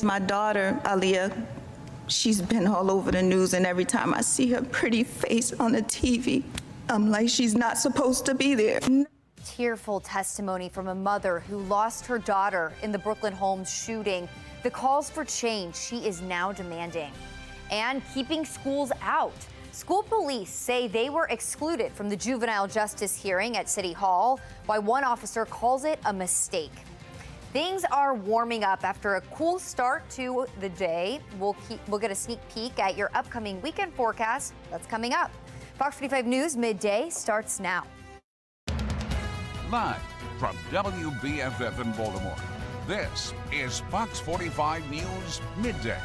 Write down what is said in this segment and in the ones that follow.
my daughter, Aaliyah. She's been all over the news, and every time I see her pretty face on the TV, I'm like, she's not supposed to be there. Tearful testimony from a mother who lost her daughter in the Brooklyn Homes shooting. The calls for change she is now demanding. And keeping schools out. School police say they were excluded from the juvenile justice hearing at City Hall, while one officer calls it a mistake. Things are warming up after a cool start to the day. We'll get a sneak peek at your upcoming weekend forecast. That's coming up. Fox 45 News Midday starts now. Live from WBFF in Baltimore, this is Fox 45 News Midday.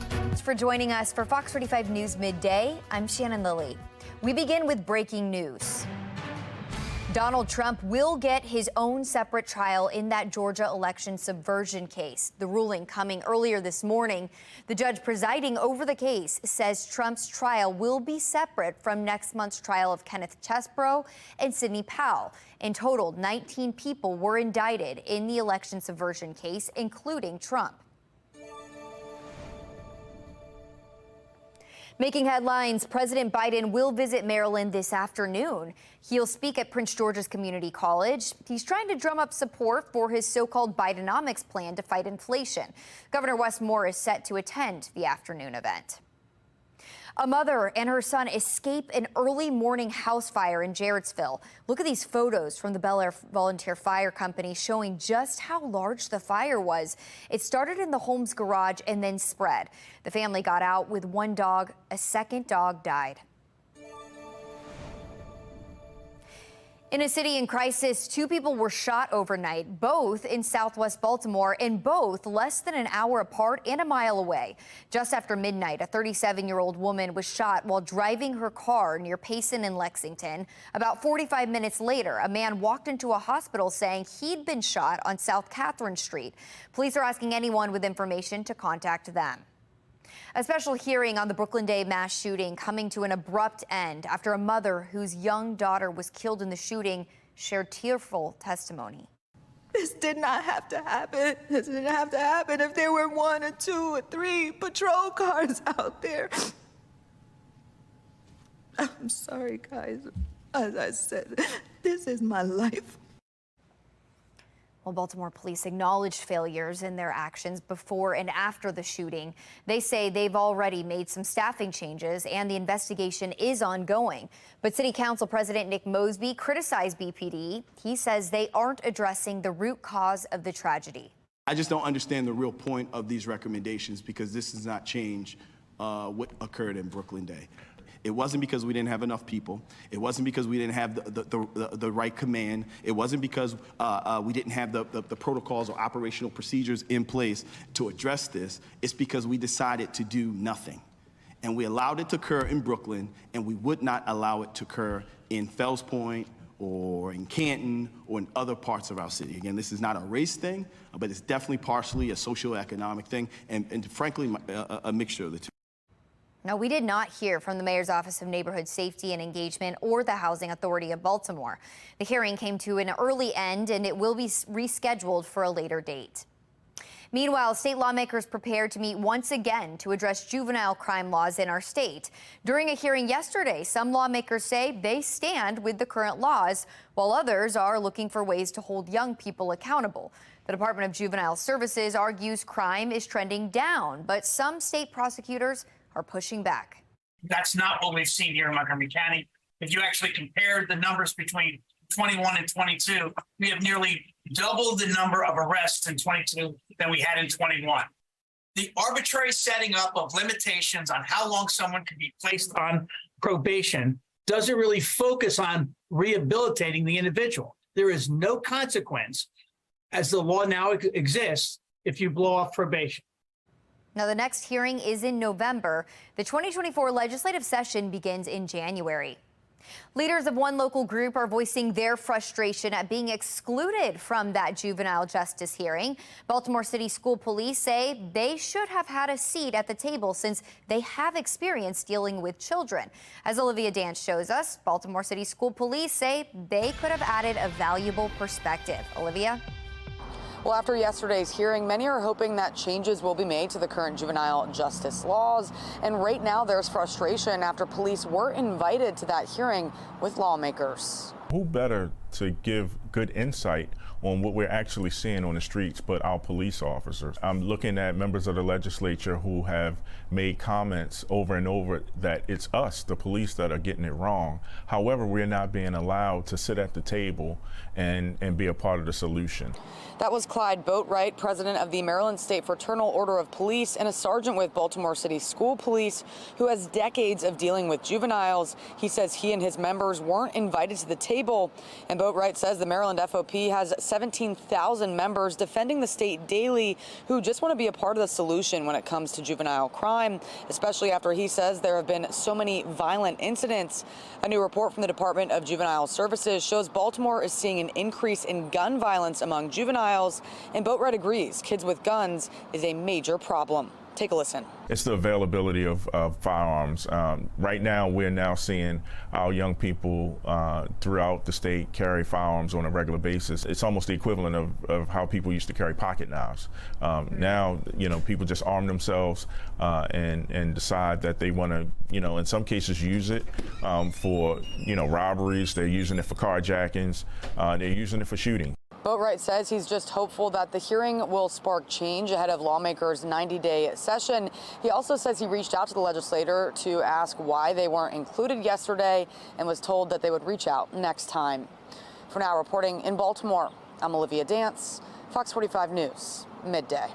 Thanks for joining us for Fox 45 News Midday. I'm Shannon Lilly. We begin with breaking news. Donald Trump will get his own separate trial in that Georgia election subversion case. The ruling coming earlier this morning. The judge presiding over the case says Trump's trial will be separate from next month's trial of Kenneth Chesebro and Sidney Powell. In total, 19 people were indicted in the election subversion case, including Trump. Making headlines, President Biden will visit Maryland this afternoon. He'll speak at Prince George's Community College. He's trying to drum up support for his so-called Bidenomics plan to fight inflation. Governor Wes Moore is set to attend the afternoon event. A mother and her son escape an early morning house fire in Jarrettsville. Look at these photos from the Bel Air Volunteer Fire Company showing just how large the fire was. It started in the home's garage and then spread. The family got out with one dog. A second dog died. In a city in crisis, two people were shot overnight, both in southwest Baltimore, and both less than an hour apart and a mile away. Just after midnight, a 37-year-old woman was shot while driving her car near Payson in Lexington. About 45 minutes later, a man walked into a hospital saying he'd been shot on South Catherine Street. Police are asking anyone with information to contact them. A special hearing on the Brooklyn Day mass shooting coming to an abrupt end after a mother whose young daughter was killed in the shooting shared tearful testimony. This did not have to happen. This didn't have to happen if there were 1 or 2 or 3 patrol cars out there. I'm sorry, guys. As I said, this is my life. Well, Baltimore police acknowledged failures in their actions before and after the shooting. They say they've already made some staffing changes and the investigation is ongoing. But City Council President Nick Mosby criticized BPD. He says they aren't addressing the root cause of the tragedy. I just don't understand the real point of these recommendations because this does not change what occurred in Brooklyn Day. It wasn't because we didn't have enough people. It wasn't because we didn't have the right command. It wasn't because we didn't have the protocols or operational procedures in place to address this. It's because we decided to do nothing. And we allowed it to occur in Brooklyn, and we would not allow it to occur in Fells Point or in Canton or in other parts of our city. Again, this is not a race thing, but it's definitely partially a socioeconomic thing, and frankly, a mixture of the two. No, we did not hear from the Mayor's Office of Neighborhood Safety and Engagement or the Housing Authority of Baltimore. The hearing came to an early end, and it will be rescheduled for a later date. Meanwhile, state lawmakers prepared to meet once again to address juvenile crime laws in our state. During a hearing yesterday, some lawmakers say they stand with the current laws, while others are looking for ways to hold young people accountable. The Department of Juvenile Services argues crime is trending down, but some state prosecutors are pushing back. That's not what we've seen here in Montgomery County. If you actually compare the numbers between 21 and 22, we have nearly double the number of arrests in 22 than we had in 21. The arbitrary setting up of limitations on how long someone can be placed on probation doesn't really focus on rehabilitating the individual. There is no consequence, as the law now exists, if you blow off probation. Now, the next hearing is in November. The 2024 legislative session begins in January. Leaders of one local group are voicing their frustration at being excluded from that juvenile justice hearing. Baltimore City School Police say they should have had a seat at the table since they have experience dealing with children. As Olivia Dance shows us, Baltimore City School Police say they could have added a valuable perspective. Olivia? Well, after yesterday's hearing, many are hoping that changes will be made to the current juvenile justice laws. And right now there's frustration after police were invited to that hearing with lawmakers. Who better to give good insight on what we're actually seeing on the streets but our police officers? I'm looking at members of the legislature who have made comments over and over that it's us, the police, that are getting it wrong. However, we're not being allowed to sit at the table and be a part of the solution. That was Clyde Boatwright, president of the Maryland State Fraternal Order of Police and a sergeant with Baltimore City School Police who has decades of dealing with juveniles. He says he and his members weren't invited to the table. And Boatwright says the Maryland FOP has 17,000 members defending the state daily who just want to be a part of the solution when it comes to juvenile crime, especially after he says there have been so many violent incidents. A new report from the Department of Juvenile Services shows Baltimore is seeing an increase in gun violence among juveniles, and Boatwright agrees kids with guns is a major problem. Take a listen. It's the availability of firearms. Right now, we're now seeing our young people throughout the state carry firearms on a regular basis. It's almost the equivalent of how people used to carry pocket knives. Now, people just arm themselves and decide that they want to, in some cases use it for, robberies. They're using it for carjackings. They're using it for shooting. Boatwright says he's just hopeful that the hearing will spark change ahead of lawmakers' 90-day session. He also says he reached out to the legislator to ask why they weren't included yesterday and was told that they would reach out next time. For now, reporting in Baltimore, I'm Olivia Dance, Fox 45 News, Midday.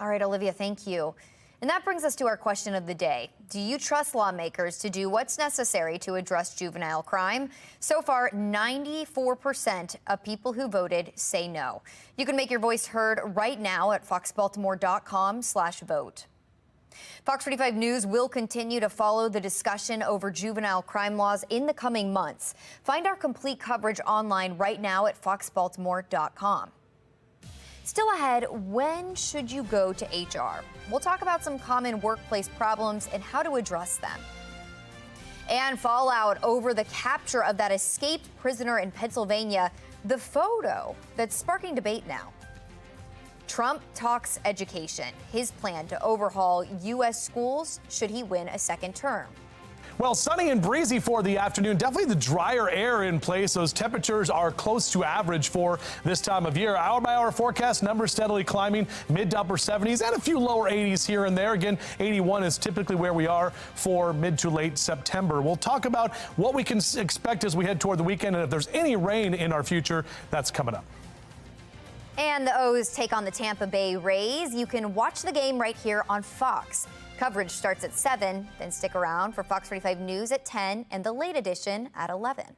All right, Olivia, thank you. And that brings us to our question of the day. Do you trust lawmakers to do what's necessary to address juvenile crime? So far, 94% of people who voted say no. You can make your voice heard right now at foxbaltimore.com/vote. Fox 45 News will continue to follow the discussion over juvenile crime laws in the coming months. Find our complete coverage online right now at foxbaltimore.com. Still ahead, when should you go to HR? We'll talk about some common workplace problems and how to address them. And fallout over the capture of that escaped prisoner in Pennsylvania, the photo that's sparking debate now. Trump talks education, his plan to overhaul U.S. schools should he win a second term. Well, sunny and breezy for the afternoon. Definitely the drier air in place. Those temperatures are close to average for this time of year. Hour-by-hour forecast, numbers steadily climbing, mid to upper 70s and a few lower 80s here and there. Again, 81 is typically where we are for mid to late September. We'll talk about what we can expect as we head toward the weekend, and if there's any rain in our future, that's coming up. And the O's take on the Tampa Bay Rays. You can watch the game right here on Fox. Coverage starts at 7, then stick around for Fox 45 News at 10 and the late edition at 11.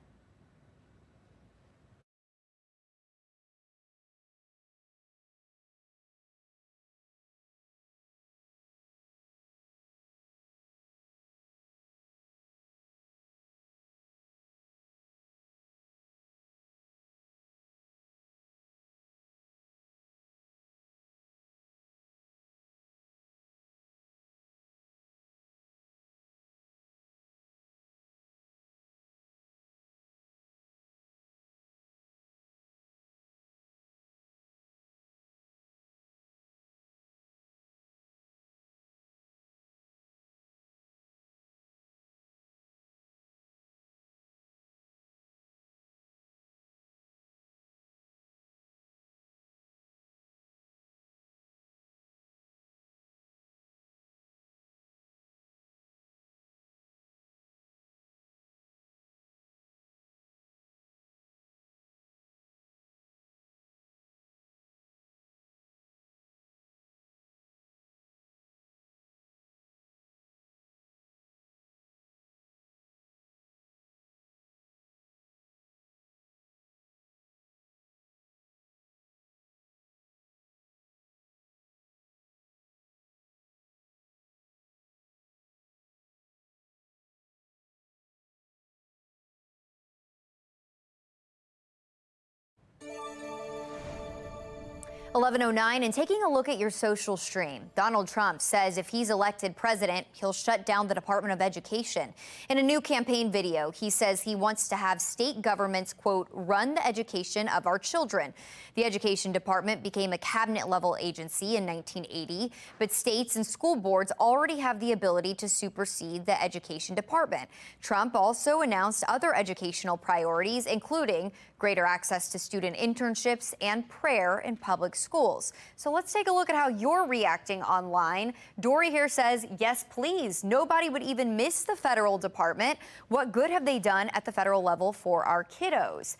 11:09, and taking a look at your social stream. Donald Trump says if he's elected president, he'll shut down the Department of Education. In a new campaign video, he says he wants to have state governments, quote, run the education of our children. The Education Department became a cabinet-level agency in 1980, but states and school boards already have the ability to supersede the Education Department. Trump also announced other educational priorities, including greater access to student internships and prayer in public schools. So let's take a look at how you're reacting online. Dory here says, yes, please. Nobody would even miss the federal department. What good have they done at the federal level for our kiddos?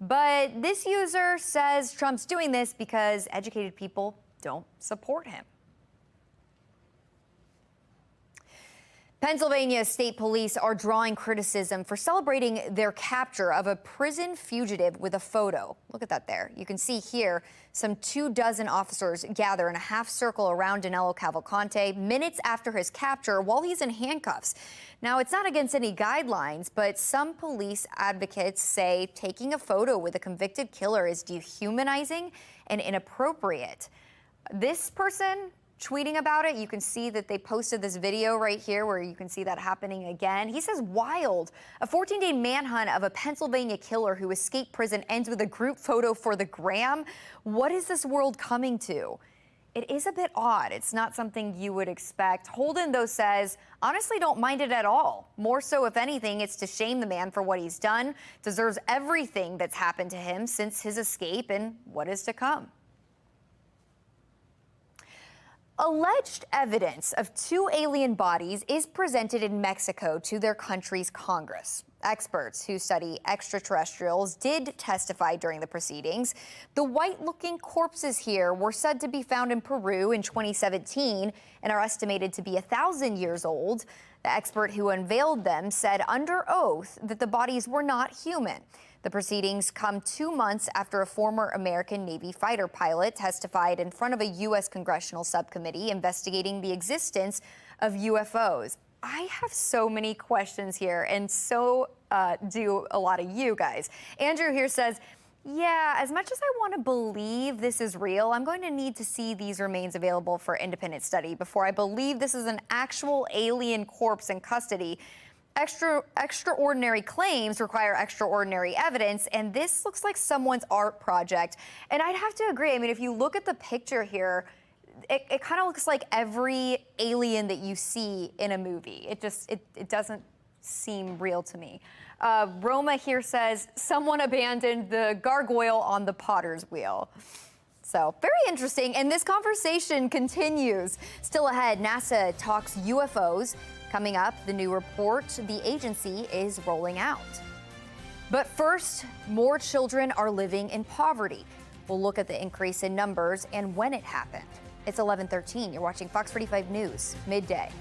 But this user says Trump's doing this because educated people don't support him. Pennsylvania State Police are drawing criticism for celebrating their capture of a prison fugitive with a photo. Look at that there. You can see here some 24 officers gather in a half circle around Danilo Cavalcante minutes after his capture while he's in handcuffs. Now, it's not against any guidelines, but some police advocates say taking a photo with a convicted killer is dehumanizing and inappropriate. This person tweeting about it, you can see that they posted this video right here where you can see that happening again. He says, wild. A 14-day manhunt of a Pennsylvania killer who escaped prison ends with a group photo for the gram. What is this world coming to? It is a bit odd. It's not something you would expect. Holden, though, says, honestly, don't mind it at all. More so, if anything, it's to shame the man for what he's done. Deserves everything that's happened to him since his escape and what is to come. Alleged evidence of 2 alien bodies is presented in Mexico to their country's Congress. Experts who study extraterrestrials did testify during the proceedings. The white-looking corpses here were said to be found in Peru in 2017 and are estimated to be 1,000 years old. The expert who unveiled them said under oath that the bodies were not human. The proceedings come 2 months after a former American Navy fighter pilot testified in front of a U.S. congressional subcommittee investigating the existence of UFOs. I have so many questions here, and so do a lot of you guys. Andrew here says, yeah, as much as I want to believe this is real, I'm going to need to see these remains available for independent study before I believe this is an actual alien corpse in custody. Extraordinary claims require extraordinary evidence, and this looks like someone's art project. And I'd have to agree. I mean, if you look at the picture here, it kind of looks like every alien that you see in a movie. It doesn't seem real to me. Roma here says, someone abandoned the gargoyle on the potter's wheel. So very interesting. And this conversation continues. Still ahead, NASA talks UFOs. Coming up, the new report the agency is rolling out. But first, more children are living in poverty. We'll look at the increase in numbers and when it happened. It's 11:13. You're watching Fox 45 News, Midday.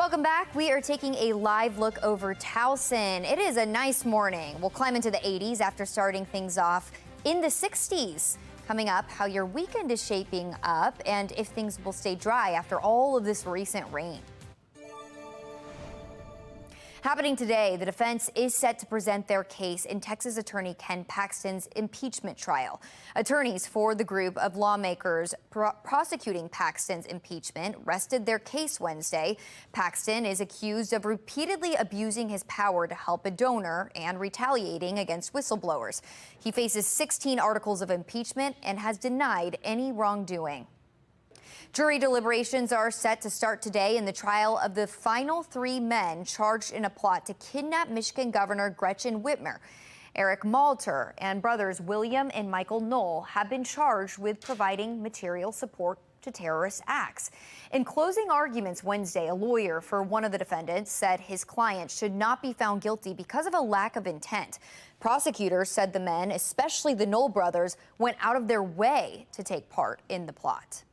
Welcome back. We are taking a live look over Towson. It is a nice morning. We'll climb into the 80s after starting things off in the 60s. Coming up, how your weekend is shaping up and if things will stay dry after all of this recent rain. Happening today, the defense is set to present their case in Texas Attorney Ken Paxton's impeachment trial. Attorneys for the group of lawmakers prosecuting Paxton's impeachment rested their case Wednesday. Paxton is accused of repeatedly abusing his power to help a donor and retaliating against whistleblowers. He faces 16 articles of impeachment and has denied any wrongdoing. Jury deliberations are set to start today in the trial of the final 3 men charged in a plot to kidnap Michigan Governor Gretchen Whitmer. Eric Malter and brothers William and Michael Knoll have been charged with providing material support to terrorist acts. In closing arguments Wednesday, a lawyer for one of the defendants said his client should not be found guilty because of a lack of intent. Prosecutors said the men, especially the Knoll brothers, went out of their way to take part in the plot.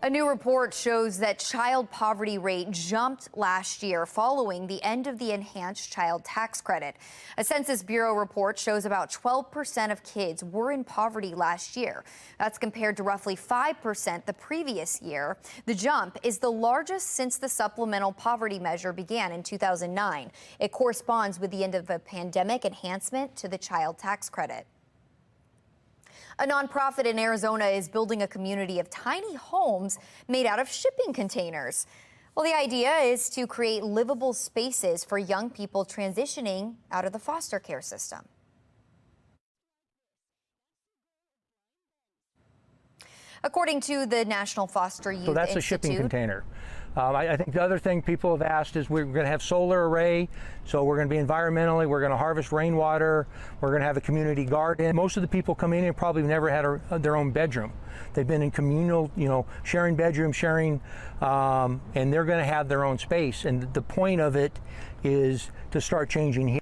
A new report shows that child poverty rate jumped last year following the end of the enhanced child tax credit. A Census Bureau report shows about 12% of kids were in poverty last year. That's compared to roughly 5% the previous year. The jump is the largest since the supplemental poverty measure began in 2009. It corresponds with the end of a pandemic enhancement to the child tax credit. A nonprofit in Arizona is building a community of tiny homes made out of shipping containers. Well, the idea is to create livable spaces for young people transitioning out of the foster care system. According to the National Foster Youth So that's a shipping container. I think the other thing people have asked is we're going to have solar array, so we're going to be environmentally, we're going to harvest rainwater, we're going to have a community garden. Most of the people coming in probably never had their own bedroom. They've been in communal, sharing bedrooms, sharing, and they're going to have their own space. And the point of it is to start changing here.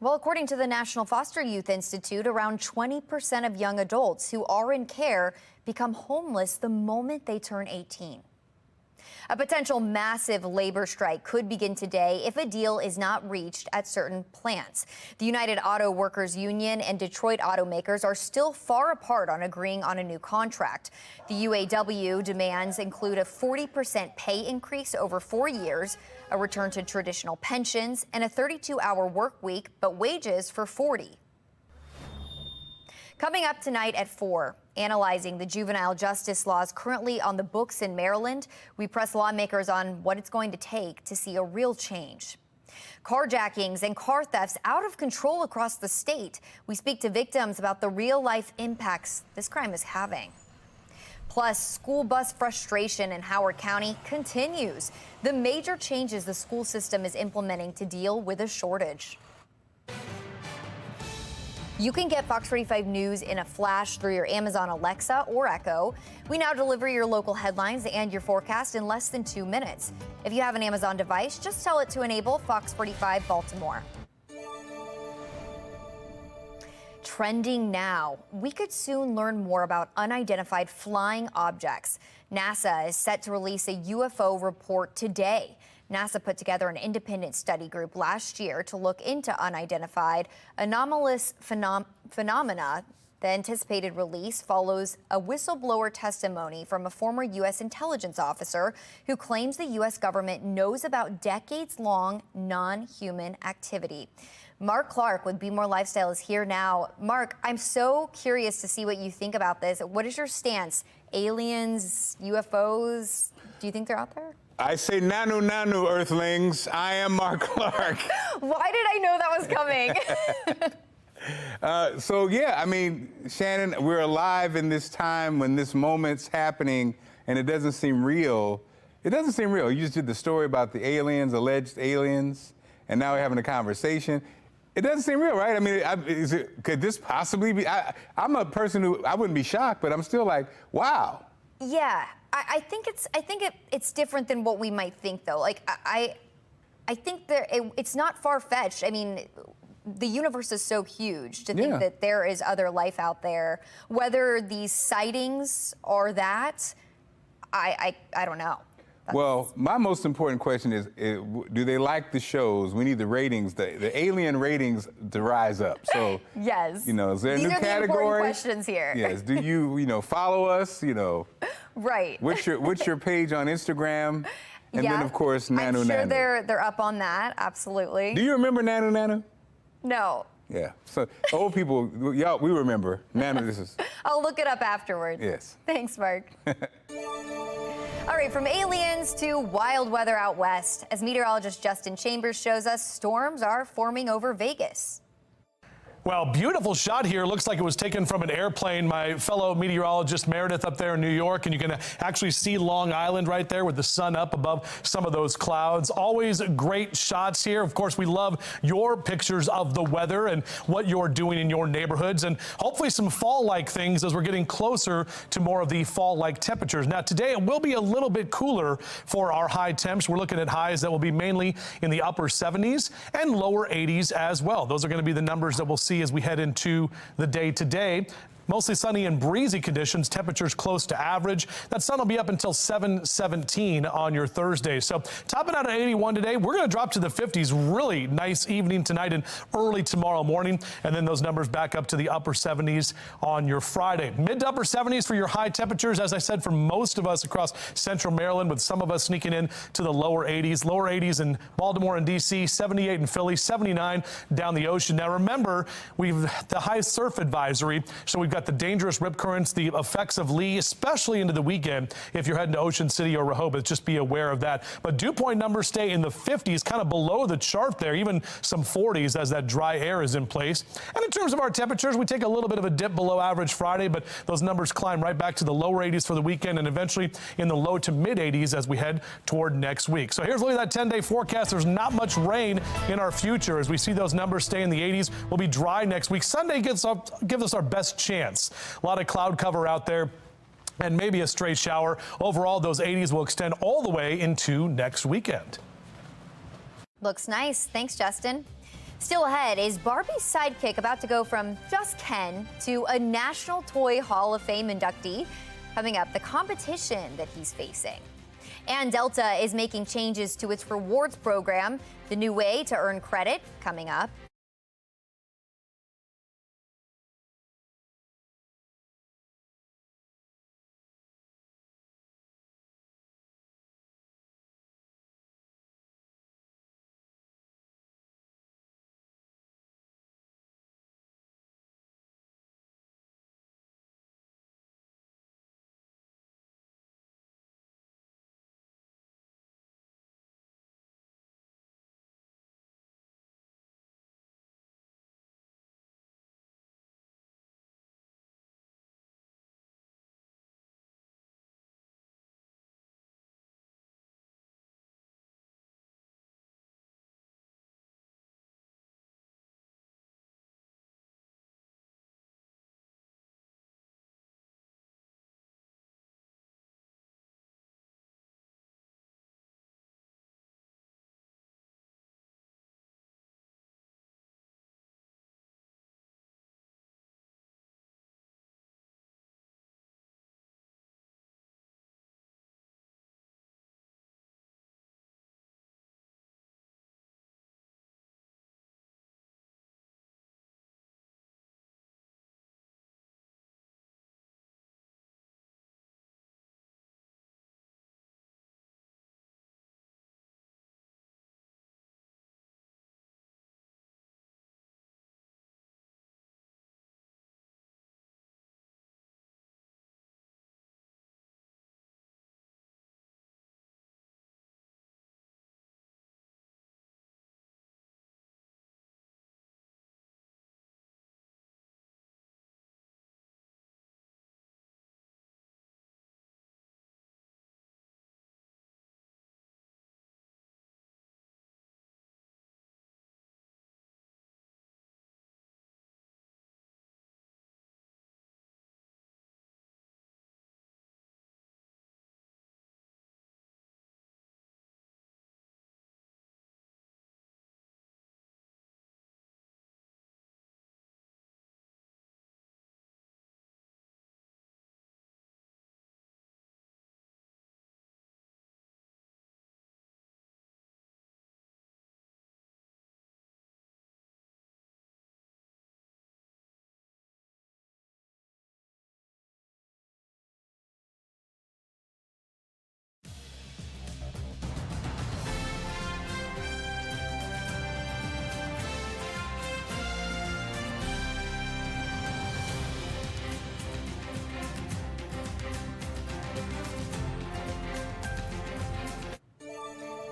Well, according to the National Foster Youth Institute, around 20% of young adults who are in care become homeless the moment they turn 18. A potential massive labor strike could begin today if a deal is not reached at certain plants. The United Auto Workers Union and Detroit automakers are still far apart on agreeing on a new contract. The UAW demands include a 40% pay increase over 4 years, a return to traditional pensions, and a 32-hour work week, but wages for 40. Coming up tonight at 4, analyzing the juvenile justice laws currently on the books in Maryland, we press lawmakers on what it's going to take to see a real change. Carjackings and car thefts out of control across the state. We speak to victims about the real-life impacts this crime is having. Plus, school bus frustration in Howard County continues. The major changes the school system is implementing to deal with a shortage. You can get Fox 45 News in a flash through your Amazon Alexa or Echo. We now deliver your local headlines and your forecast in less than 2 minutes. If you have an Amazon device, just tell it to enable Fox 45 Baltimore. Trending now, we could soon learn more about unidentified flying objects. NASA is set to release a UFO report today. NASA put together an independent study group last year to look into unidentified anomalous phenomena. The anticipated release follows a whistleblower testimony from a former U.S. intelligence officer who claims the U.S. government knows about decades-long non-human activity. Mark Clark with Be More Lifestyle is here now. Mark, I'm so curious to see what you think about this. What is your stance? Aliens, UFOs, do you think they're out there? I say nanu nanu, Earthlings. I am Mark Clark. Why did I know that was coming? So yeah, I mean, Shannon, we're alive in this time when this moment's happening and it doesn't seem real. It doesn't seem real. You just did the story about the aliens, alleged aliens, and now we're having a conversation. It doesn't seem real, right? I mean, could this possibly be? I'm a person who, I wouldn't be shocked, but I'm still like, wow. Yeah, I think it's different than what we might think, though. Like, I think it's not far-fetched. I mean, the universe is so huge to think that there is other life out there. Whether these sightings are that, I don't know. Well, my most important question is, do they like the shows? We need the ratings, the alien ratings to rise up. So, yes. you know, is there a These new are the category? important questions here. Yes. Do you follow us? Right. What's your page on Instagram? And then, of course, Nanu I'm sure Nanu. they're up on that. Absolutely. Do you remember Nanu Nanu? No. Yeah. So old people, y'all, we remember. Nanu, this is. I'll look it up afterwards. Yes. Thanks, Mark. All right, from aliens to wild weather out west. As meteorologist Justin Chambers shows us, storms are forming over Vegas. Well, beautiful shot here. Looks like it was taken from an airplane. My fellow meteorologist Meredith up there in New York, and you can actually see Long Island right there with the sun up above some of those clouds. Always great shots here. Of course, we love your pictures of the weather and what you're doing in your neighborhoods, and hopefully some fall-like things as we're getting closer to more of the fall-like temperatures. Now, today it will be a little bit cooler for our high temps. We're looking at highs that will be mainly in the upper 70s and lower 80s as well. Those are going to be the numbers that we'll see as we head into the day today. Mostly sunny and breezy conditions, temperatures close to average. That sun will be up until 7:17 on your Thursday. So topping out at 81 today, we're going to drop to the 50s. Really nice evening tonight and early tomorrow morning. And then those numbers back up to the upper 70s on your Friday. Mid to upper 70s for your high temperatures, as I said, for most of us across central Maryland, with some of us sneaking in to the lower 80s. Lower 80s in Baltimore and D.C., 78 in Philly, 79 down the ocean. Now remember, we've the high surf advisory, so we've got the dangerous rip currents, the effects of Lee, especially into the weekend. If you're heading to Ocean City or Rehoboth, just be aware of that. But dew point numbers stay in the 50s, kind of below the chart there, even some 40s as that dry air is in place. And in terms of our temperatures, we take a little bit of a dip below average Friday, but those numbers climb right back to the lower 80s for the weekend and eventually in the low to mid 80s as we head toward next week. So here's really that 10-day forecast. There's not much rain in our future as we see those numbers stay in the 80s. We'll be dry next week. Sunday gives us our best chance. A lot of cloud cover out there and maybe a stray shower. Overall, those 80s will extend all the way into next weekend. Looks nice. Thanks, Justin. Still ahead, is Barbie's sidekick about to go from just Ken to a National Toy Hall of Fame inductee? Coming up, the competition that he's facing. And Delta is making changes to its rewards program, the new way to earn credit, coming up.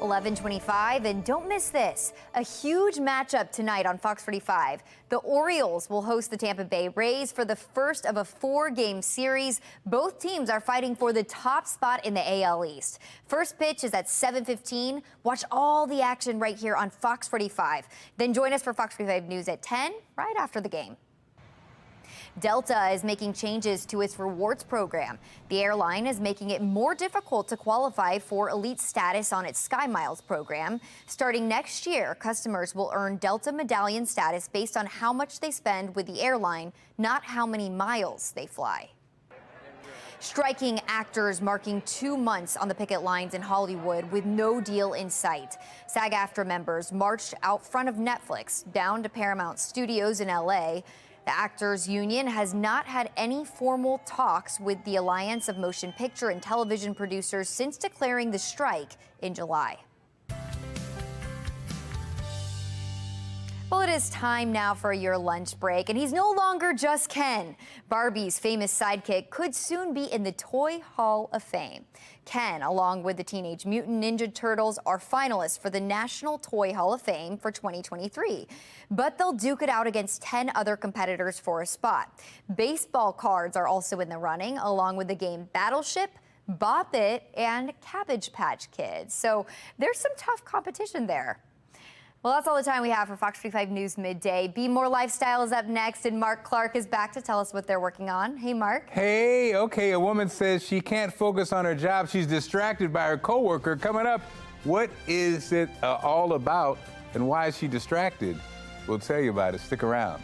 11:25, and don't miss this. A huge matchup tonight on Fox 45. The Orioles will host the Tampa Bay Rays for the first of a 4-game series. Both teams are fighting for the top spot in the AL East. First pitch is at 7:15. Watch all the action right here on Fox 45. Then join us for Fox 45 News at 10, right after the game. Delta is making changes to its rewards program. The airline is making it more difficult to qualify for elite status on its SkyMiles program. Starting next year, customers will earn Delta medallion status based on how much they spend with the airline, not how many miles they fly. Striking actors marking 2 months on the picket lines in Hollywood with no deal in sight. SAG-AFTRA members marched out front of Netflix down to Paramount Studios in LA. The Actors Union has not had any formal talks with the Alliance of Motion Picture and Television Producers since declaring the strike in July. Well, it is time now for your lunch break, and he's no longer just Ken. Barbie's famous sidekick could soon be in the Toy Hall of Fame. Ken, along with the Teenage Mutant Ninja Turtles, are finalists for the National Toy Hall of Fame for 2023. But they'll duke it out against 10 other competitors for a spot. Baseball cards are also in the running, along with the game Battleship, Bop It, and Cabbage Patch Kids. So there's some tough competition there. Well, that's all the time we have for Fox 45 News Midday. Be More Lifestyle is up next, and Mark Clark is back to tell us what they're working on. Hey, Mark. Hey, okay, a woman says she can't focus on her job. She's distracted by her coworker. Coming up, what is it all about, and why is she distracted? We'll tell you about it. Stick around.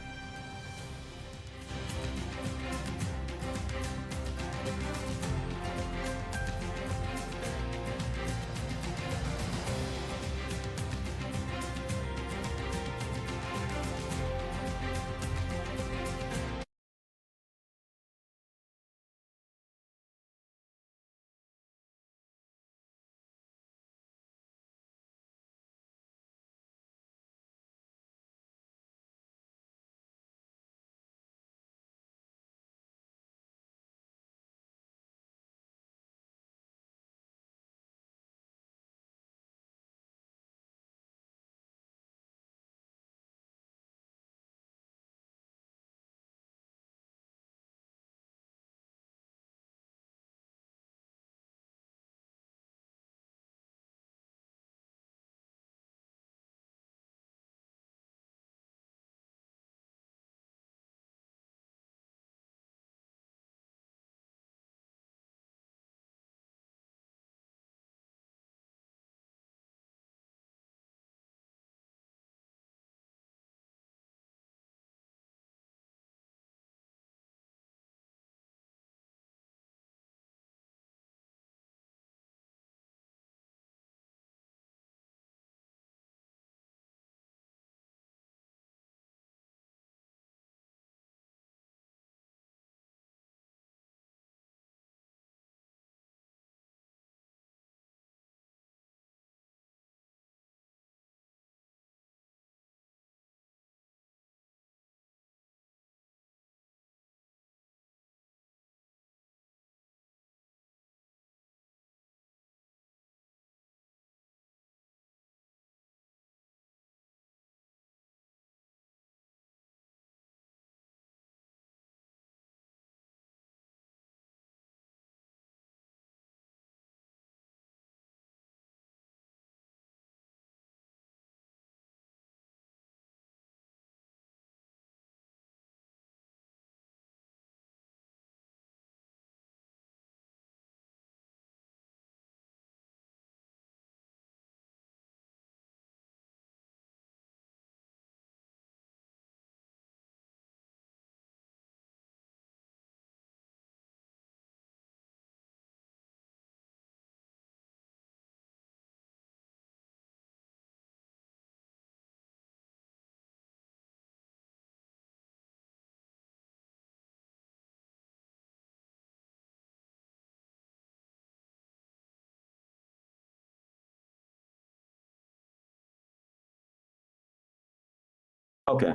Okay.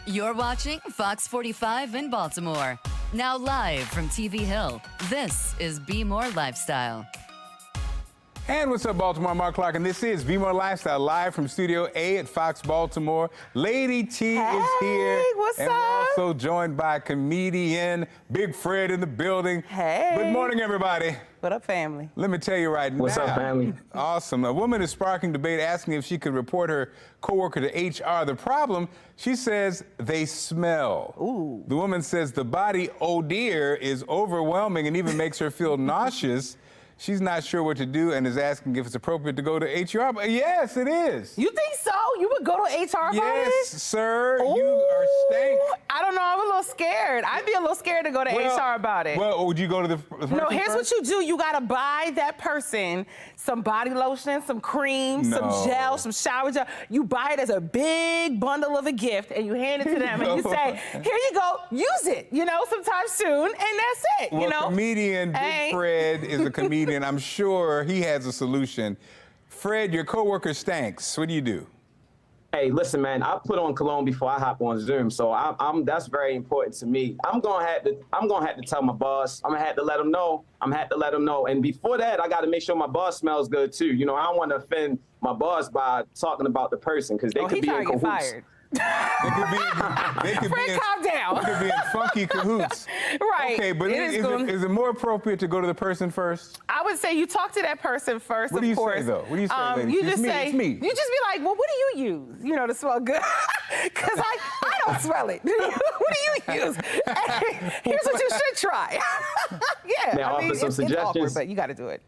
You're watching Fox 45 in Baltimore. Now live from TV Hill, this is Be More Lifestyle. And what's up, Baltimore? I'm Mark Clark, and this is Be More Lifestyle, live from Studio A at Fox Baltimore. Lady T is here. What's and up? we're also joined by comedian Big Fred in the building. Hey. Good morning, everybody. What up, family? Let me tell you right now. What's up, family? Awesome. A woman is sparking debate asking if she could report her coworker to HR. The problem, she says, they smell. Ooh. The woman says the body odor is overwhelming and even makes her feel nauseous. She's not sure what to do and is asking if it's appropriate to go to HR. But yes, it is. You think so? You would go to HR about Yes, it? sir. Ooh, You are stank. I don't know. I'm a little scared. I'd be a little scared to go to HR about it. Well, would you go to the person No, here's first? what you do. You got to buy that person some body lotion, some cream, some gel, some shower gel. You buy it as a big bundle of a gift, and you hand it to them, and you say, here you go, use it, sometime soon, and that's it, Well, comedian Big Fred is a comedian. I'm sure he has a solution. Fred, your coworker stanks. What do you do? Hey, listen, man. I put on cologne before I hop on Zoom, so that's very important to me. I'm gonna have to tell my boss. I'm gonna have to let him know. And before that, I got to make sure my boss smells good too. I don't want to offend my boss by talking about the person because they could be in cahoots. Fired. They could Fred, calm down. They could be in funky cahoots. Right. Okay, but is it more appropriate to go to the person first? I would say you talk to that person first, What do you of course. say, though? What do you say, lady? You It's just me, say, it's me. you just be like, well, what do you use, to smell good? Because I don't smell it. What do you use? Here's what you should try. Yeah, May I offer some it's suggestions? awkward, but you got to do it.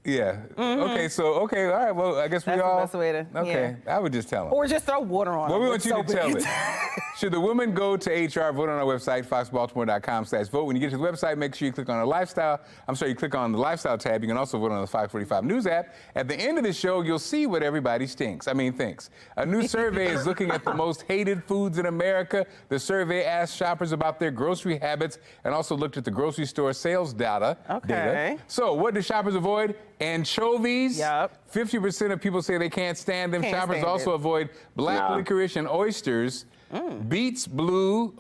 Yeah. Mm-hmm. Okay, all right. Well, I guess That's we all. the best way to. Okay, Yeah. I would just tell him. Or just throw water on Well, them we with want you to soap tell in it. Should the woman go to HR? Vote on our website, foxbaltimore.com/vote. When you get to the website, make sure you click on the lifestyle. You click on the lifestyle tab. You can also vote on the Fox 45 News app. At the end of the show, you'll see what everybody thinks. A new survey is looking at the most hated foods in America. The survey asked shoppers about their grocery habits and also looked at the grocery store sales data. Okay. So, what do shoppers avoid? Anchovies. Yep. 50% of people say they can't stand them. Can't Shoppers stand also it. avoid black licorice and oysters. Beets, blue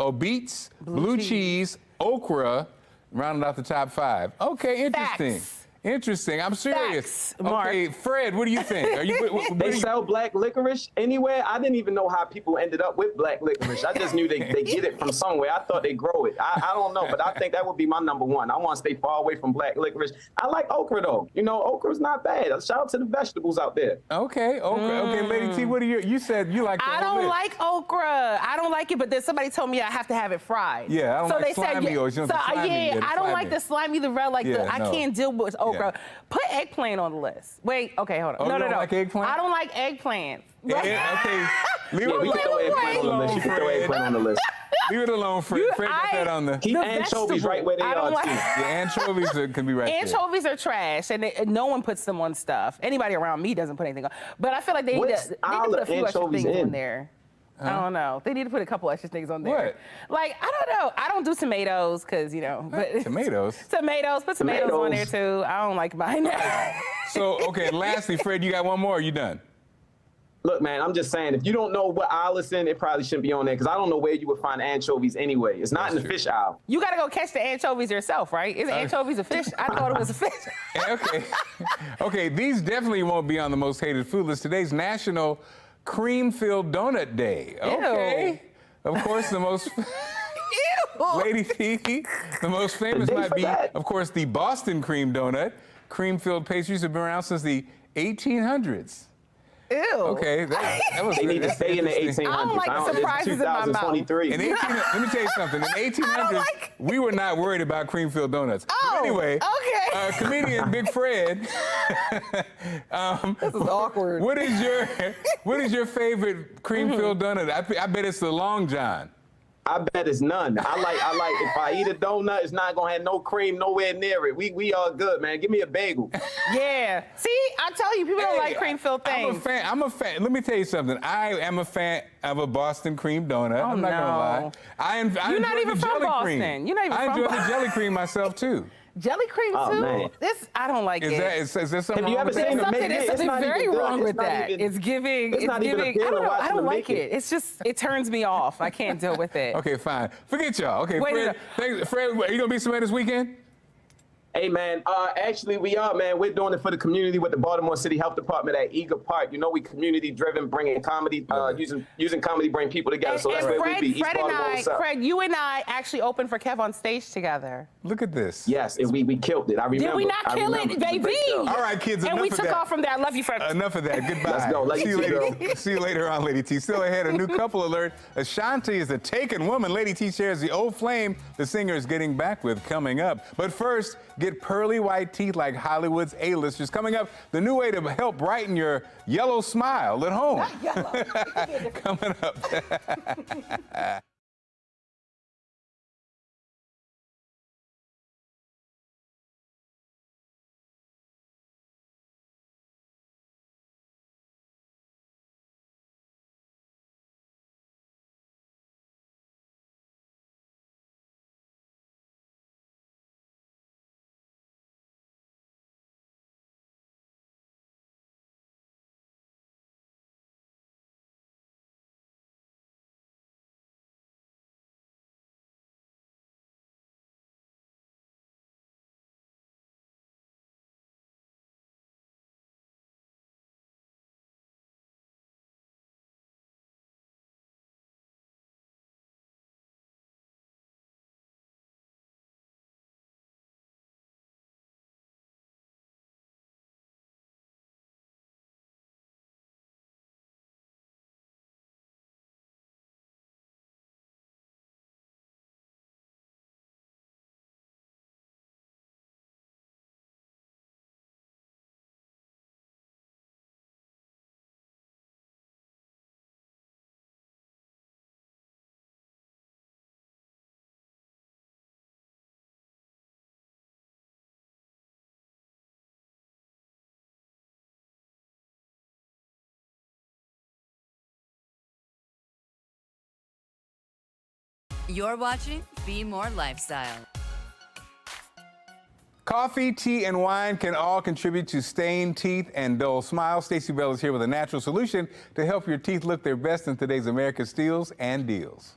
cheese, okra, rounded out the top 5. Okay, interesting. Facts. Interesting. I'm serious. Facts, Mark. Okay, Fred, what do you think? They sell black licorice anywhere? I didn't even know how people ended up with black licorice. I just knew they get it from somewhere. I thought they grow it. I don't know, but I think that would be my number one. I want to stay far away from black licorice. I like okra, though. Okra's not bad. Shout out to the vegetables out there. Okay, okra. Okay, Lady T, what are you said you like the I whole don't list. like okra. I don't like it, but then somebody told me I have to have it fried. Yeah, I don't so like they slimy said, or you don't like slimy, yeah, the I don't like slimy. the slimy, the red, I no. can't deal with okra. Yeah. Put eggplant on the list. Wait, okay, hold on. Oh, no, you no, don't no. like eggplant? I don't like eggplants. Okay, leave Yeah, it we can throw eggplant on the list. You can throw eggplant on the list. Leave it alone, Fred. Fred got that on the. Keep anchovies right where they I don't are, like- too. Yeah, anchovies can be right there. Anchovies are trash, and no one puts them on stuff. Anybody around me doesn't put anything on. But I feel like they need to put a few extra anchovies things in? on there. I don't know. They need to put a couple extra things on there. What? I don't know. I don't do tomatoes because, but Tomatoes? Tomatoes. Put tomatoes on there too. I don't like mine. So, okay, lastly, Fred, you got one more or you done? Look, man, I'm just saying, if you don't know what aisle it's in, it probably shouldn't be on there because I don't know where you would find anchovies anyway. It's not in the fish aisle. You got to go catch the anchovies yourself, right? Isn't anchovies a fish? I thought it was a fish. Okay. Okay, these definitely won't be on the most hated food list. Today's National Cream-Filled Donut Day. Okay. Of course, the most... Lady T, the most famous might be, of course, the Boston cream donut. Cream-filled pastries have been around since the 1800s. Ew. Okay, that was They need to stay in the 1800s. I don't like the surprises in my mouth. 2023. Let me tell you something. In the 1800s, we were not worried about cream-filled donuts. Oh, but anyway, okay. Comedian Big Fred. This is awkward. What is your favorite cream-filled donut? I bet it's the Long John. I bet it's none. I like if I eat a donut, it's not gonna have no cream nowhere near it. We all good, man. Give me a bagel. Yeah. See, I tell you, people don't like cream-filled things. I'm a fan. Let me tell you something. I am a fan of a Boston cream donut. Oh, I'm not gonna lie. I You're not enjoy even the from jelly Boston. cream. You're not even I from enjoy Boston. the jelly cream myself too. Jelly cream Oh, too? man. I don't like it. Is there something Have you wrong ever with seen that? the There's something very wrong with that. It's giving. It's not even giving. appealing I don't know. watching I don't them like make it. It's just it turns me off. I can't deal with it. Okay, fine. Forget y'all. Okay, Wait, Fred, Fred, are you gonna be somewhere this weekend? Hey, man, actually, we are, man. We're doing it for the community with the Baltimore City Health Department at Eager Park. You know, we community-driven, bringing comedy, using comedy to bring people together. So that's where we be. Fred, you and I actually opened for Kev on stage together. Look at this. Yes, and we killed it. I remember. Did we not kill it, baby? All right, kids, enough and we of took that. off from there. I love you, Fred. Enough of that. Goodbye. Let's go. See you later on, Lady T. Still ahead, a new couple alert. Ashanti is a taken woman. Lady T shares the old flame the singer is getting back with coming up. But first, get pearly white teeth like Hollywood's A-listers. Coming up, the new way to help brighten your yellow smile at home. Not yellow. Coming up. You're watching Be More Lifestyle. Coffee, tea, and wine can all contribute to stained teeth and dull smiles. Stacey Bell is here with a natural solution to help your teeth look their best in today's America Steals and Deals.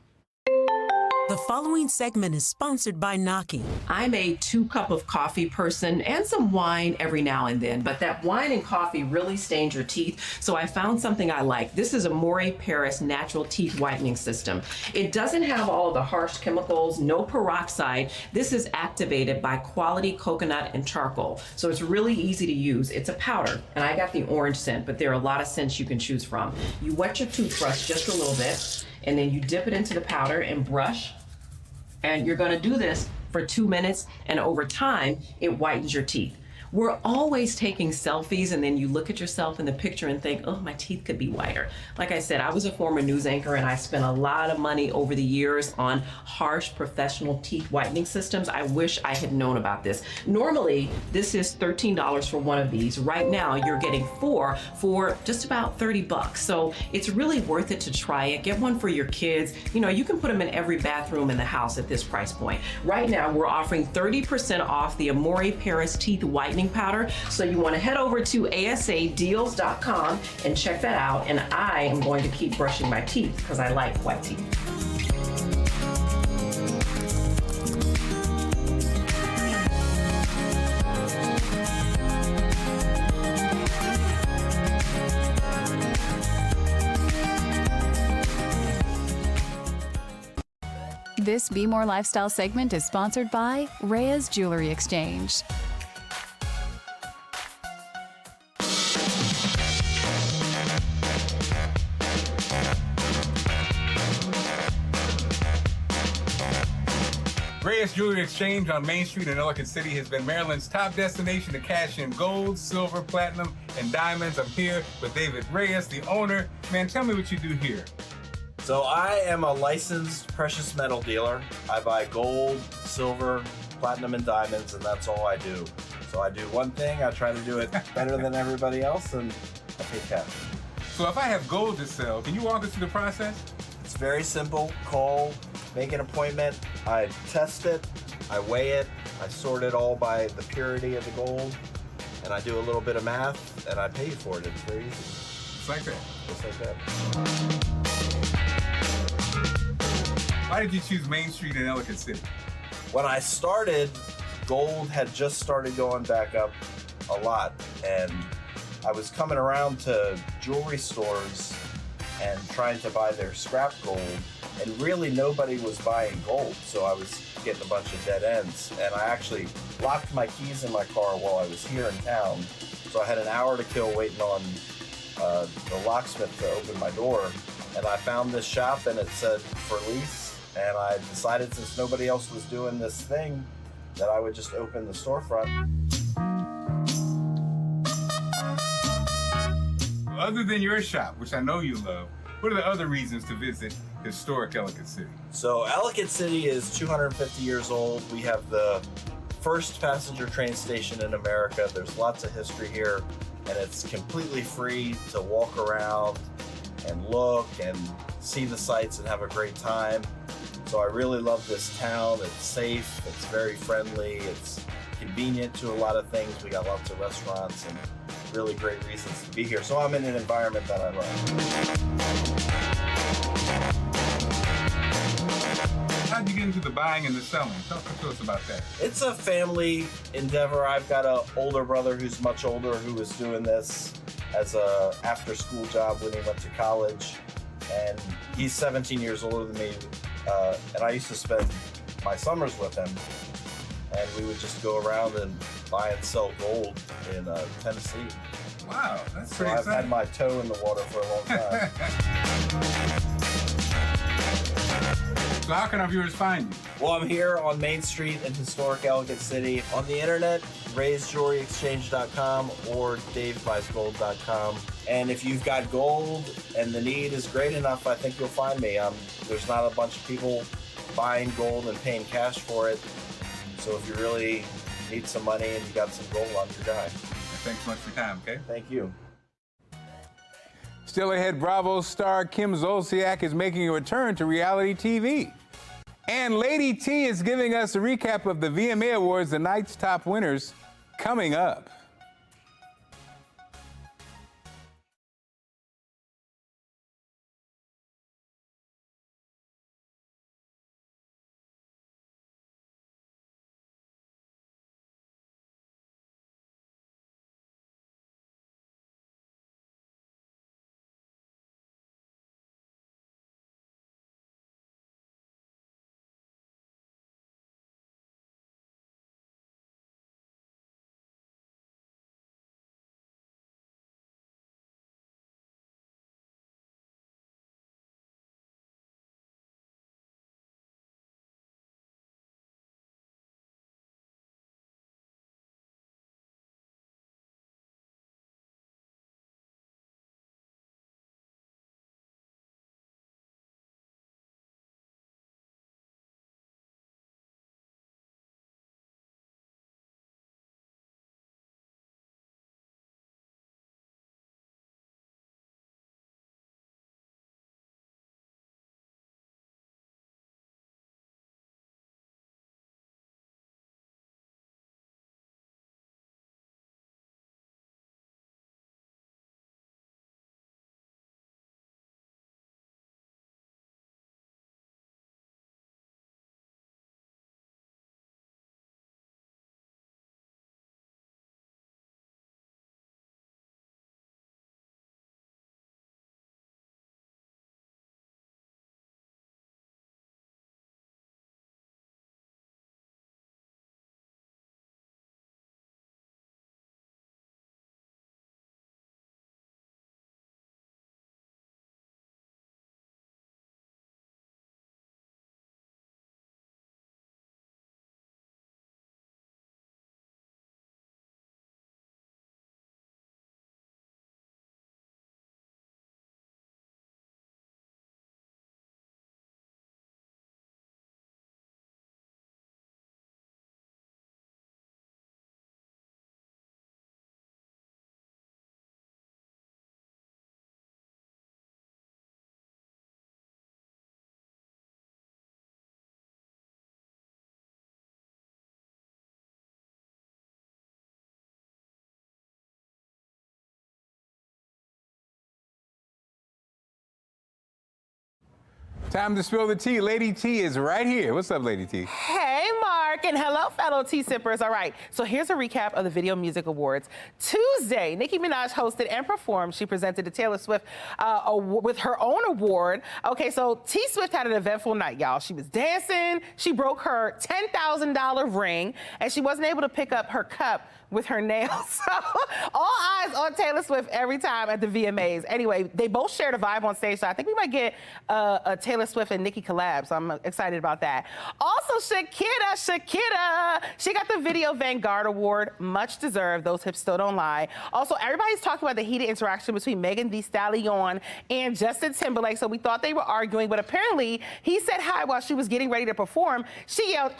The following segment is sponsored by Naki. I'm a 2-cup of coffee person and some wine every now and then, but that wine and coffee really stains your teeth, so I found something I like. This is a Amore Paris natural teeth whitening system. It doesn't have all of the harsh chemicals, no peroxide. This is activated by quality coconut and charcoal, so it's really easy to use. It's a powder, and I got the orange scent, but there are a lot of scents you can choose from. You wet your toothbrush just a little bit, and then you dip it into the powder and brush. And you're gonna do this for 2 minutes, and over time, it whitens your teeth. We're always taking selfies, and then you look at yourself in the picture and think, oh, my teeth could be whiter. Like I said, I was a former news anchor, and I spent a lot of money over the years on harsh professional teeth whitening systems. I wish I had known about this. Normally, this is $13 for one of these. Right now, you're getting 4 for just about 30 bucks. So it's really worth it to try it. Get one for your kids. You know, you can put them in every bathroom in the house at this price point. Right now, we're offering 30% off the Amore Paris teeth whitening powder. So you want to head over to asadeals.com and check that out. And I am going to keep brushing my teeth because I like white teeth. This Be More Lifestyle segment is sponsored by Reyes Jewelry Exchange. Reyes Jewelry Exchange on Main Street in Ellicott City has been Maryland's top destination to cash in gold, silver, platinum, and diamonds. I'm here with David Reyes, the owner. Man, tell me what you do here. So I am a licensed precious metal dealer. I buy gold, silver, platinum, and diamonds, and that's all I do. So I do one thing, I try to do it better than everybody else, and I pay cash. So if I have gold to sell, can you walk us through the process? It's very simple. Call, make an appointment, I test it, I weigh it, I sort it all by the purity of the gold, and I do a little bit of math, and I pay you for it. It's very easy. Just like that. Just like that. Why did you choose Main Street in Ellicott City? When I started, gold had just started going back up a lot, and I was coming around to jewelry stores and trying to buy their scrap gold, and really nobody was buying gold, so I was getting a bunch of dead ends. And I actually locked my keys in my car while I was here in town, so I had an hour to kill waiting on the locksmith to open my door. And I found this shop and it said for lease, and I decided, since nobody else was doing this thing, that I would just open the storefront. Other than your shop, which I know you love, what are the other reasons to visit historic Ellicott City? So Ellicott City is 250 years old. We have the first passenger train station in America. There's lots of history here, and it's completely free to walk around and look and see the sights and have a great time. So I really love this town. It's safe, it's very friendly, it's convenient to a lot of things. We got lots of restaurants and really great reasons to be here. So I'm in an environment that I love. How'd you get into the buying and the selling? Talk to us about that. It's a family endeavor. I've got an older brother who's much older who was doing this as a after-school job when he went to college, and he's 17 years older than me, and I used to spend my summers with him, and we would just go around and buy and sell gold in Tennessee. Wow, that's So pretty I've exciting. had my toe in the water for a long time. So how can our viewers find you? Well, I'm here on Main Street in historic Ellicott City. On the internet, raisejewelryexchange.com or davebuysgold.com. And if you've got gold and the need is great enough, I think you'll find me. There's not a bunch of people buying gold and paying cash for it. So if you really need some money and you got some gold, I'm your guy. Thanks so much for your time, okay? Thank you. Still ahead, Bravo star Kim Zolciak is making a return to reality TV. And Lady T is giving us a recap of the VMA Awards, the night's top winners, coming up. Time to spill the tea. Lady T is right here. What's up, Lady T? Hey. Hey, Mark, and hello, fellow tea sippers. All right, so here's a recap of the Video Music Awards. Tuesday, Nicki Minaj hosted and performed. She presented to Taylor Swift with her own award. Okay, so T Swift had an eventful night, y'all. She was dancing. She broke her $10,000 ring, and she wasn't able to pick up her cup with her nails. So all eyes on Taylor Swift every time at the VMAs. Anyway, they both shared a vibe on stage, so I think we might get a Taylor Swift and Nicki collab, so I'm excited about that. Also, Shakira, she got the Video Vanguard Award, much deserved. Those hips still don't lie. Also, everybody's talking about the heated interaction between Megan Thee Stallion and Justin Timberlake, so we thought they were arguing, but apparently he said hi while she was getting ready to perform. She yelled,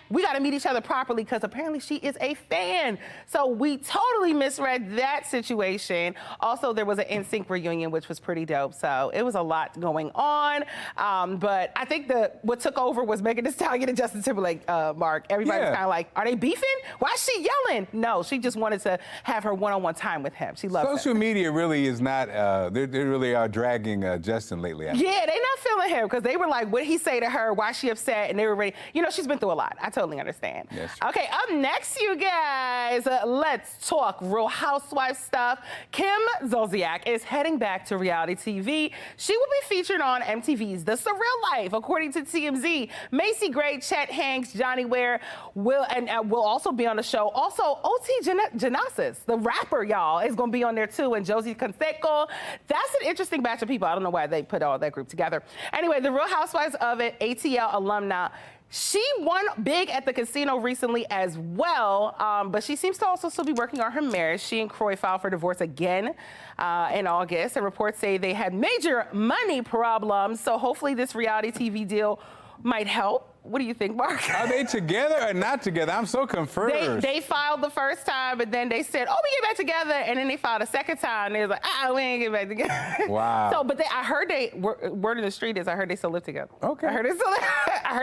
we gotta meet each other properly, because apparently she is a fan. So we totally misread that situation. Also, there was an NSYNC reunion, which was pretty dope. So it was a lot going on. But I think what took over was Megan Thee Stallion and Justin Timberlake, Mark. Everybody was kind of like, are they beefing? Why is she yelling? No, she just wanted to have her one-on-one time with him. She loves him. Social media really is not, they really are dragging Justin lately. Yeah, they're not feeling him, because they were like, what did he say to her? Why is she upset? And they were ready. You know, she's been through a lot. I totally understand. Yes. Okay, up next, you guys. Let's talk Real Housewives stuff. Kim Zolciak is heading back to reality TV. She will be featured on MTV's The Surreal Life, according to TMZ. Macy Gray, Chet Hanks, Johnny Ware will also be on the show. Also, OT Genasis, the rapper, y'all, is going to be on there too, and Josie Canseco. That's an interesting batch of people. I don't know why they put all that group together. Anyway, the Real Housewives of it, ATL alumna. She won big at the casino recently as well, but she seems to also still be working on her marriage. She and Kroy filed for divorce again in August, and reports say they had major money problems. So hopefully this reality TV deal might help. What do you think, Mark? Are they together or not together? I'm so confused. They filed the first time, but then they said, oh, we get back together. And then they filed a second time. And they was like, we ain't get back together. Wow. So, but I heard word in the street is I heard they still live together. Okay. I heard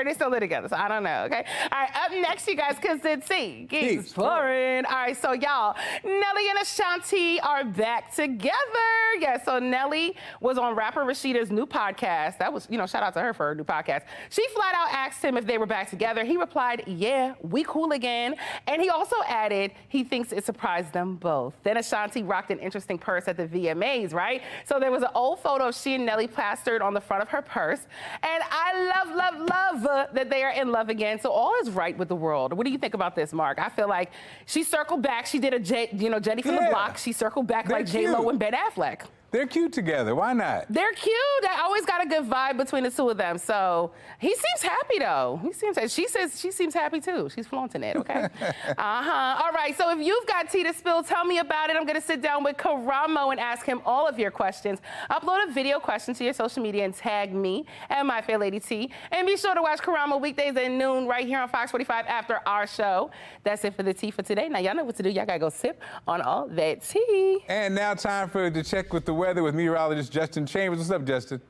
they still live together. So I don't know, okay? All right, up next, you guys, because the tea keeps pouring. All right, so y'all, Nelly and Ashanti are back together. Yeah, so Nelly was on rapper Rashida's new podcast. That was, shout out to her for her new podcast. She flat out asked him if they were back together. He replied, yeah, we cool again. And he also added he thinks it surprised them both. Then Ashanti rocked an interesting purse at the VMAs, right? So there was an old photo of she and Nelly plastered on the front of her purse. And I love that they are in love again. So all is right with the world. What do you think about this, Mark? I feel like she circled back. She did a Jenny from the Block. She circled back like J-Lo and Ben Affleck. They're cute together. Why not? They're cute. I always got a good vibe between the two of them. So he seems happy, though. She says she seems happy, too. She's flaunting it, okay? All right, so if you've got tea to spill, tell me about it. I'm going to sit down with Karamo and ask him all of your questions. Upload a video question to your social media and tag me at My Fair Lady T. And be sure to watch Karamo weekdays at noon right here on Fox 45 after our show. That's it for the tea for today. Now, y'all know what to do. Y'all got to go sip on all that tea. And now time for the check with the weather with meteorologist Justin Chambers. What's up, Justin?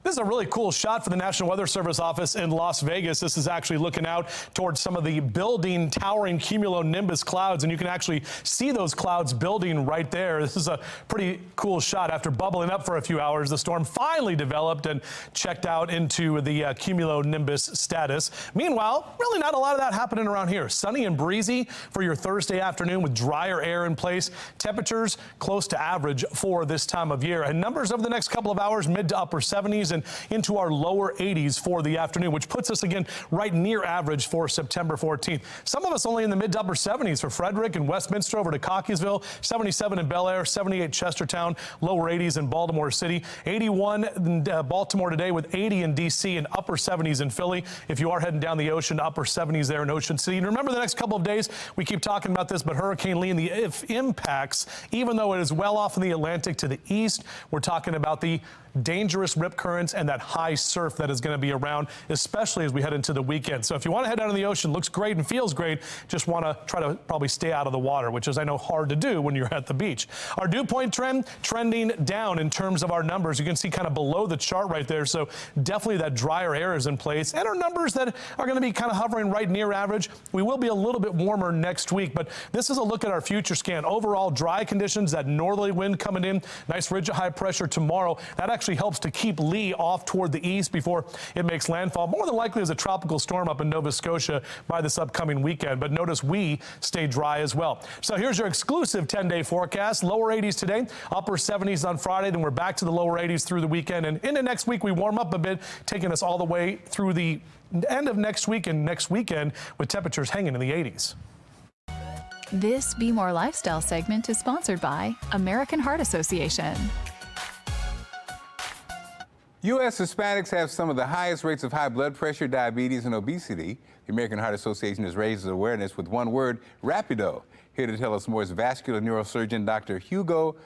This is a really cool shot for the National Weather Service office in Las Vegas. This is actually looking out towards some of the building, towering cumulonimbus clouds, and you can actually see those clouds building right there. This is a pretty cool shot. After bubbling up for a few hours, the storm finally developed and checked out into the cumulonimbus status. Meanwhile, really not a lot of that happening around here. Sunny and breezy for your Thursday afternoon with drier air in place. Temperatures close to average for this time of year. And numbers over the next couple of hours, mid to upper 70s. And into our lower 80s for the afternoon, which puts us again right near average for September 14th. Some of us only in the mid to upper 70s for Frederick and Westminster over to Cockeysville, 77 in Bel Air, 78 Chestertown, lower 80s in Baltimore City, 81 in Baltimore today with 80 in D.C. and upper 70s in Philly. If you are heading down the ocean, upper 70s there in Ocean City. And remember the next couple of days, we keep talking about this, but Hurricane Lee and the impacts, even though it is well off in the Atlantic to the east, we're talking about the dangerous rip currents and that high surf that is going to be around, especially as we head into the weekend. So if you want to head out in the ocean, looks great and feels great, just want to try to probably stay out of the water, which is, I know, hard to do when you're at the beach. Our dew point trend trending down in terms of our numbers. You can see kind of below the chart right there. So definitely that drier air is in place. And our numbers that are going to be kind of hovering right near average. We will be a little bit warmer next week, but this is a look at our future scan. Overall dry conditions, that northerly wind coming in, nice ridge of high pressure tomorrow. That actually helps to keep Lee steady off toward the east before it makes landfall, more than likely as a tropical storm up in Nova Scotia by this upcoming weekend. But notice we stay dry as well. So here's your exclusive 10-day forecast. Lower 80s today, upper 70s on Friday. Then we're back to the lower 80s through the weekend. And into next week, we warm up a bit, taking us all the way through the end of next week and next weekend with temperatures hanging in the 80s. This Be More Lifestyle segment is sponsored by American Heart Association. U.S. Hispanics have some of the highest rates of high blood pressure, diabetes, and obesity. The American Heart Association has raised awareness with one word, Rapido. Here to tell us more is vascular neurosurgeon Dr. Hugo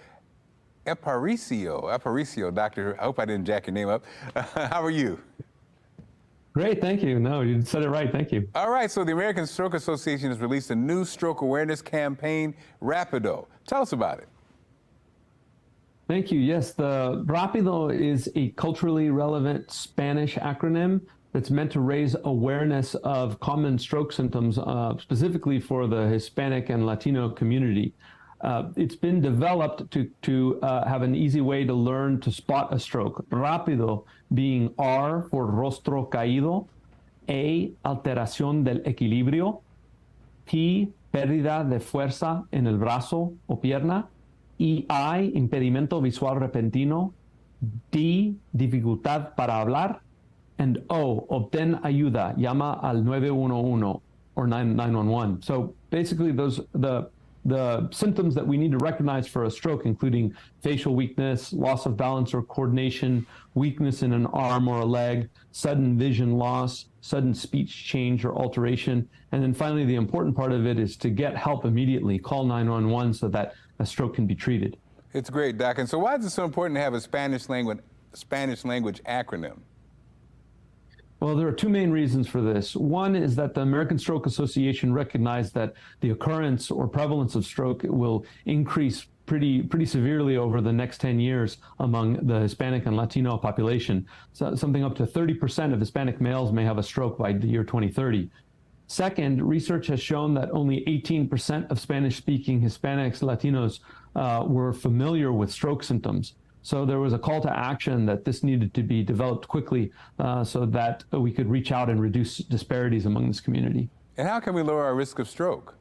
Aparicio. Doctor, I hope I didn't jack your name up. How are you? Great, thank you. No, you said it right, thank you. All right, so the American Stroke Association has released a new stroke awareness campaign, Rapido. Tell us about it. Thank you. Yes, the Rapido is a culturally relevant Spanish acronym that's meant to raise awareness of common stroke symptoms, specifically for the Hispanic and Latino community. It's been developed to have an easy way to learn to spot a stroke. Rápido being R for rostro caído, A, alteración del equilibrio, P, pérdida de fuerza en el brazo o pierna, E, I, impedimento visual repentino, D, dificultad para hablar, and O, obtén ayuda, llama al 911 or 911. So basically the symptoms that we need to recognize for a stroke, including facial weakness, loss of balance or coordination, weakness in an arm or a leg, sudden vision loss, sudden speech change or alteration. And then finally, the important part of it is to get help immediately. Call 911 so that a stroke can be treated. It's great, Doc. And so why is it so important to have a Spanish language acronym? Well, there are two main reasons for this. One is that the American Stroke Association recognized that the occurrence or prevalence of stroke will increase pretty severely over the next 10 years among the Hispanic and Latino population. So something up to 30% of Hispanic males may have a stroke by the year 2030. Second, research has shown that only 18% of Spanish-speaking Hispanics, Latinos were familiar with stroke symptoms. So there was a call to action that this needed to be developed quickly so that we could reach out and reduce disparities among this community. And how can we lower our risk of stroke?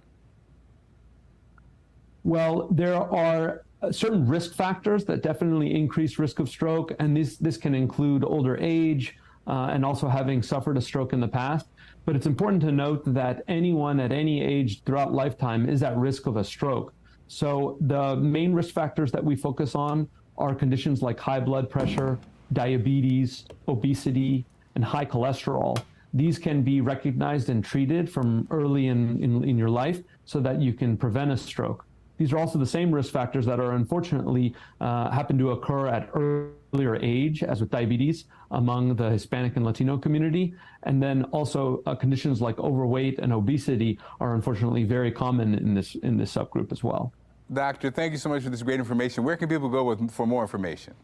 Well, there are certain risk factors that definitely increase risk of stroke, and this can include older age and also having suffered a stroke in the past. But it's important to note that anyone at any age throughout lifetime is at risk of a stroke. So the main risk factors that we focus on are conditions like high blood pressure, diabetes, obesity, and high cholesterol. These can be recognized and treated from early in your life so that you can prevent a stroke. These are also the same risk factors that are unfortunately happen to occur at earlier age, as with diabetes, among the Hispanic and Latino community. And then also conditions like overweight and obesity are unfortunately very common in this subgroup as well. Doctor, thank you so much for this great information. Where can people go for more information?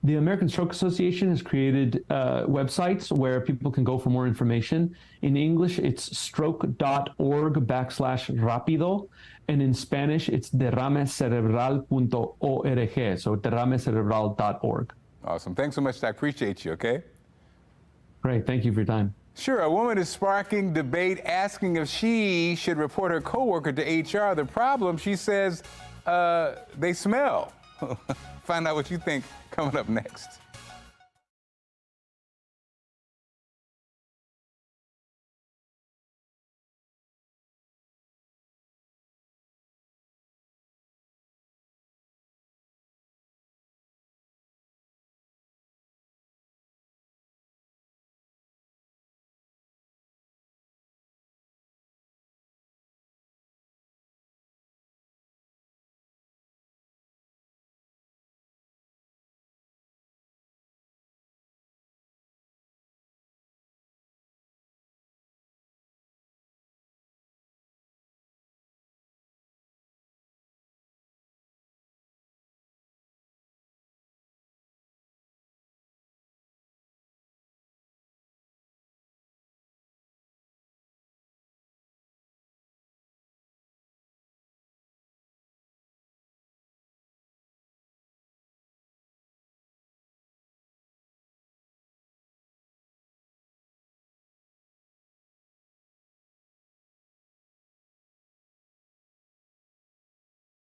The American Stroke Association has created websites where people can go for more information. In English, it's stroke.org/rapido. And in Spanish, it's derramecerebral.org. So derramecerebral.org. Awesome. Thanks so much, Doc. Appreciate you, okay? Great. Thank you for your time. Sure. A woman is sparking debate, asking if she should report her coworker to HR. The problem, she says, they smell. Find out what you think coming up next.